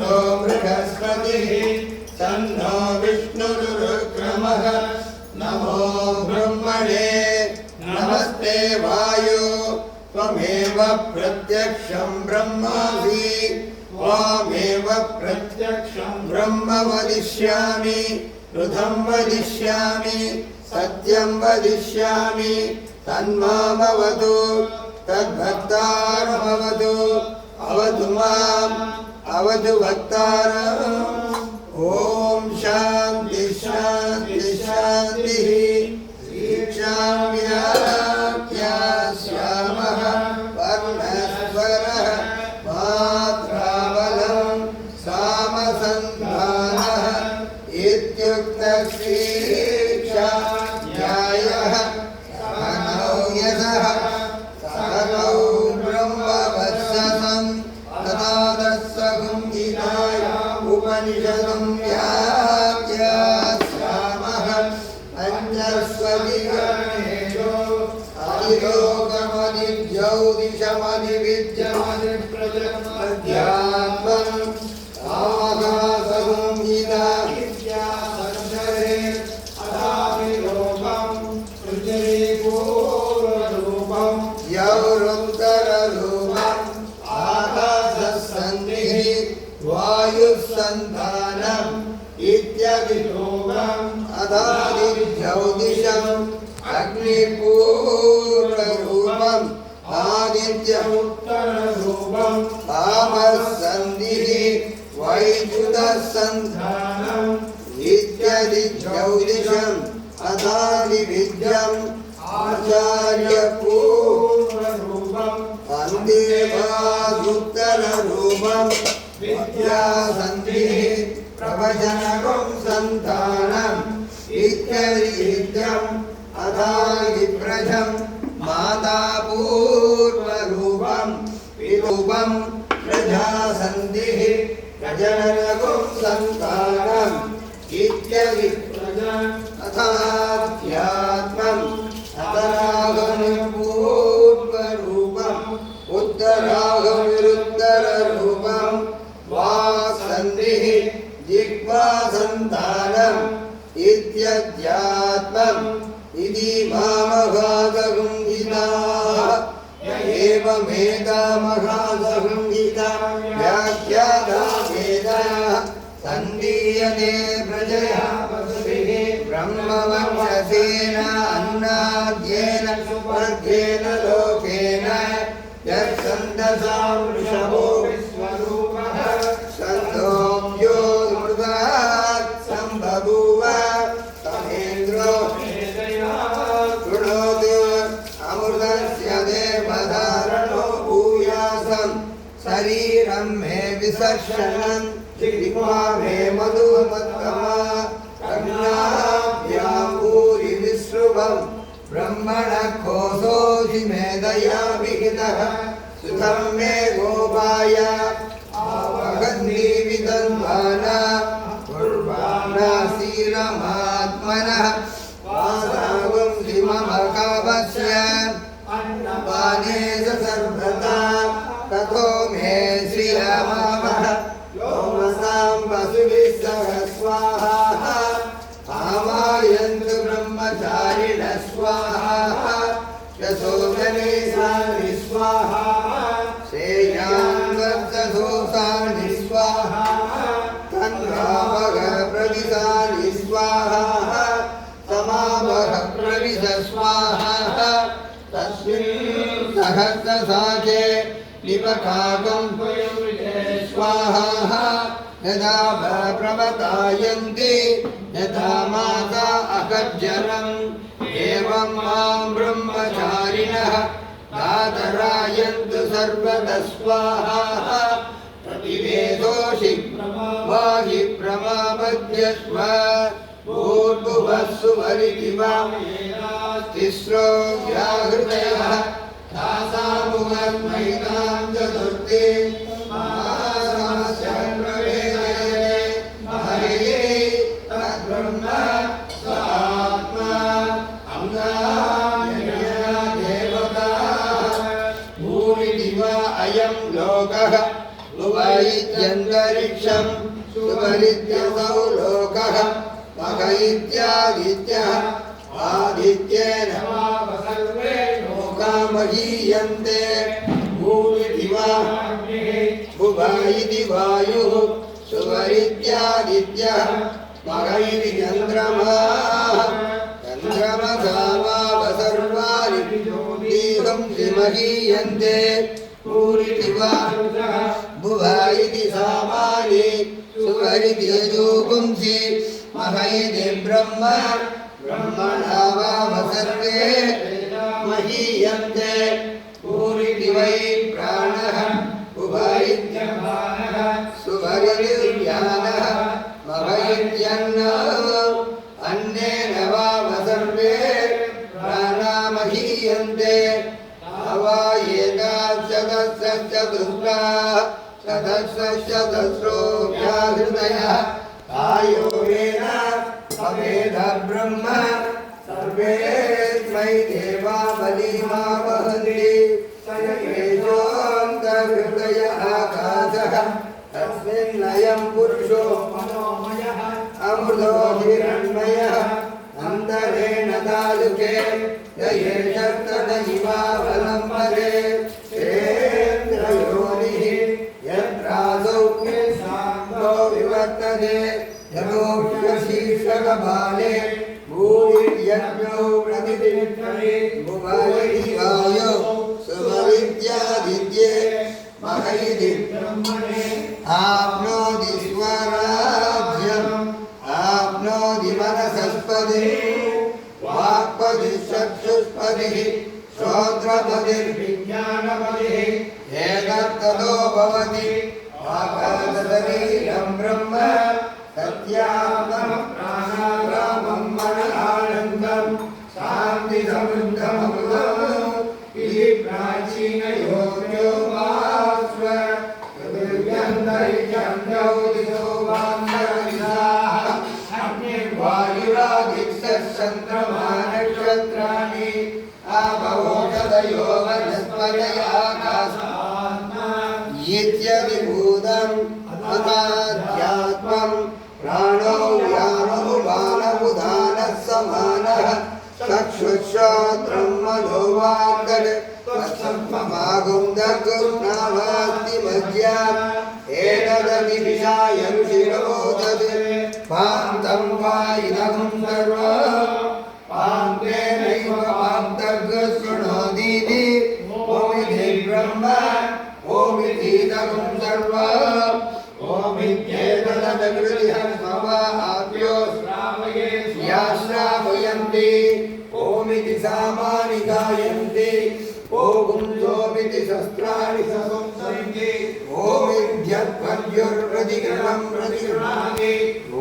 इंद्रो बृहस्पतिः तन्नो विष्णुरुक्रमः नमो ब्रह्मणे नमस्ते वायो त्वमेव प्रत्यक्षं ब्रह्मासि त्वामेव प्रत्यक्षं ब्रह्म वदिष्यामि ऋतं वदिष्यामि सत्यं वदिष्यामि तन्मामवतु तद्भक्तारमवतु अवतु माम् अवतु भक्तारम्। ओम शांति शांति शांतिः। श्यामः वर्णस्वरः मात्राबलं सामसन्धानः इत्युक्तश्रीक्षाध्यायः सहनौ यशः सहनौ ब्रह्मवत्सनं तदादस्सगं गीताय उपनिषदं व्याख्यास्यामः पंचस्वदिगणेषु अधिलोकमधिज्योतिषमधिविद्यमधिप्रजमध्यात्मं आकाशगं गीता विद्यासञ्चरे अदाविलोकं सृजरीपूर्वरूपं यौरुत्तररूपम् आकाशसन्निः वायुसन्धानम् इत्यदिलोकम् अदादिज्योतिषम् अग्निपूर्वरूपम् आदित्यमुत्तररूपम् तामसन्निः वैद्युतसन्धानम् इत्यदिज्योतिषम् अदादिविद्यम् आचार्यपूर्वरूपम् अन्देवादुत्तररूपम् विद्यासन्धिः प्रवचनकं सन्तानम् इत्यदिविद्यम् अधादिप्रजम् मातापूर्वरूपम् विरूपम् प्रजासन्धिः प्रजनकं सन्तानम् इत्यदिप्रजम् अथाध्यात्मम् अतरागमपूर्वरूपम् उत्तरागमिरुत्तररूपम् वाक्सन्धिः जिह्वासन्तानम् इत्यध्यात्मम् इति महामहासंहिताः एवमेतामहासंहिता व्याख्याता वेदाः सन्दीयते प्रजया पशुभिः ब्रह्मवक्षसेन अन्नाद्येन सुवर्गेण लोकेन यत्सन्दसां वृषभो विश्वरूपः सन्दोऽप्यो मृगात् सम्बभूव तमेन्द्रो शृणोतु अमृतस्य देवधारणो भूयासं शरीरं मे विसर्षणं जिह्वा मे मधुमत्तमा कन्याभ्यां भूरि विश्रुवम् ब्रह्मणः कोशोऽसि मेधया विहितः सुतं मे गोपाय आवगन्धि विदन्वाना कुर्वाणासीरमात्मनः वासावं ममकावस्य अन्नपाने सर्वदा ततो मे श्रियमावः योमसां वसुभिः सह स्वाहा आवायन्तु ब्रह्मचारिणः स्वाहा यशोधने सानि स्वाहा श्रेयान्वर्तसोसानि स्वाहा तन्वावः प्रविशानि स्वाहा समावः प्रविश स्वाहा तस्मिन् सहस्रशाखे निपकाकं स्वाहा यदा प्रवतायन्ति यथा माता अकर्जनम् एवं मां ब्रह्मचारिणः दातरायन्तु सर्वतः स्वाहा प्रतिवेदोषि वाहि प्रमापद्यस्व भूर्भुवस्सु वरिदिवा तिस्रो व्याहृतयः तासामुगन्महितां चतुर्थी महासमस्य प्रवेदयते हरिये तद्ब्रह्म स आत्मा अम्नायया देवता भूरिदिवा अयं लोकः उपैत्यन्तरि अन्तरिक्षं सुपरित्यसौ लोकः मख इत्यादित्यः आदित्येन लोका महीयन्ते भूमिति वा भुवा इति वायुः सुपरित्यादित्यः मख इति चन्द्रमाः चन्द्रमसा वाव सर्वाणि दीहंसि महीयन्ते भूरिति वा भुवा इति सामानि सुपरिति यजूपुंसि मख इति ब्रह्म ब्रह्मणा वाव सर्वे महीयन्ते भूरिति वै प्राणः भुवा इत्यपानः सुपरिति ज्ञानः मख इत्यन्नः अन्नेन वाव सर्वे प्राणा महीयन्ते वा एकादशचतुस्रः सहस्रशतस्रोऽभ्याहृतयः आयोरेण सवेद ब्रह्म सर्वेस्मै देवा बलिमा वहन्ति स एषोऽन्तर्हृदय आकाशः तस्मिन्नयं पुरुषो मनोमयः अमृतो हिरण्मयः अन्तरेण तालुके ययेषत्तदयिवावलम्बरे सेन्द्रयोनिः यत्रासौ सान्तो विवर्तते यतोऽप्यशीर्षकबाले भूरिर्यज्ञौ प्रतिदिनत्वरे भुवैवायो सुमविद्यादित्ये मख इति ब्रह्मणे आप्नोति स्वराज्यम् आप्नोति मनसस्पतिः वाक्पतिः चक्षुष्पतिः श्रोत्रपतिर्विज्ञानपतिः एतत्ततो भवति आकाशशरीरं ब्रह्म सत्यात्मं प्राणारामं मनआनन्दं शान्तिसमृद्धममृतम् इति प्राचीनयोग्यो वास्व पृथिव्यन्तरिक्षं दिशो वान्तरिक्षाः अग्निर्वायुरादित्यश्चन्द्रमा नक्षत्राणि आवोषधयो वनस्पतय आकाशात्मा इत्यभिभूतम् अताध्यात्मं प्राणो व्यानुबाणबुधानः समानः चक्षुश्रोत्रं मनोवाङ्गन् तत्सम्ममागुन्दकृष्णावास्ति मध्याम् एतदनिविशाय ऋषिरोदत् पान्तं वायुनं सर्वं पान्तेनैव पान्तर्गशृणोतीति ओमिति ब्रह्म ओमितीदं सर्वम् ओमित्येतदकृतिः स्वभाव्यो श्रावयन्ति ओमिति सामानि गायन्ति ओगुंसोमिति शस्त्राणि संसन्ति ओमित्यत्पर्युर्प्रतिगृणं प्रतिगृह्णाति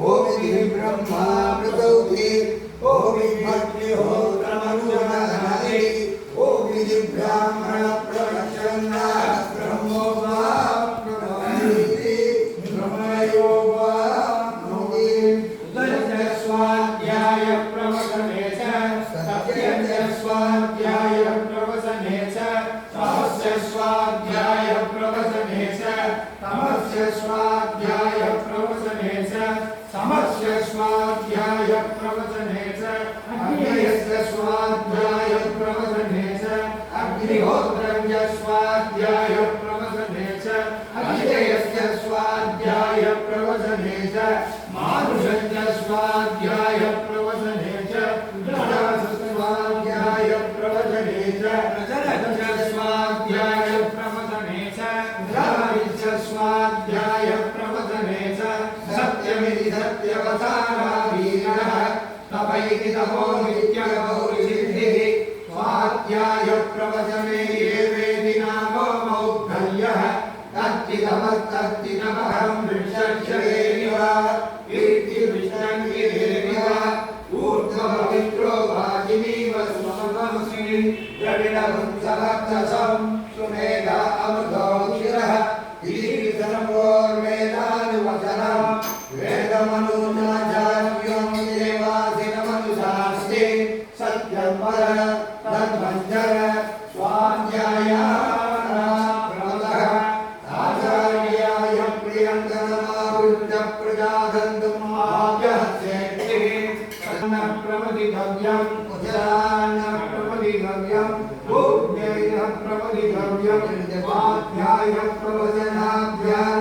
ओमिति ब्रह्मा प्रसौति ओमित्यग्निहोत्रमनुगणहति ओमिति ब्राह्मण प्रवक्षन्नाः ब्रह्मोपाप्नोति ब्रह्मयो वाप्नोति स्वाध्याय प्रवचने च सत्यस्य स्वाध्याय प्रवचने च तमस्य स्वाध्याय प्रवचने च तमस्य स्वाध्याय प्रवचने च समस्य स्वाध्याय प्रवचने च अग्नयस्य स्वाध्याय प्रवचने च अग्निहोत्रस्य स्वाध्याय प्रवचने च अग्नियस्य स्वाध्याय प्रवचने च मानुषस्य स्वाध्याय प्रवचने च स्वाध्याय प्रवचने च स्वाध्याय प्रवचने च स्वाध्याय प्रवचने च सत्यमिति सत्यवसानाधीनः तपैति तपोनित्यगौरिसिद्धिः स्वाध्याय प्रवचने ये वेदि नामो मौद्गल्यः तत्तिदमहं वृक्षक्षरेणिव इति विष्णङ्गिरेणिव ऊर्ध्वपवित्रो वाजिनीव स्वमंसि द्रविणं समर्थसं सुमेधा अमृतोक्षिरः इति सर्वोर्वेदानुवचनं वेदमनुनाचार्यं देवासिनमनुशास्ति सत्यं पर तद्वञ्चर स्वाध्याया प्रमदः आचार्याय प्रियङ्करमा आरुह्य प्रजागन्तुं आभ्यः सेत्तिः प्रमदितव्यम् उदरान्न प्रमदितव्यम् भूज्ञेयः प्रमदितव्यम् स्वाध्यायः प्रवचनाभ्याम्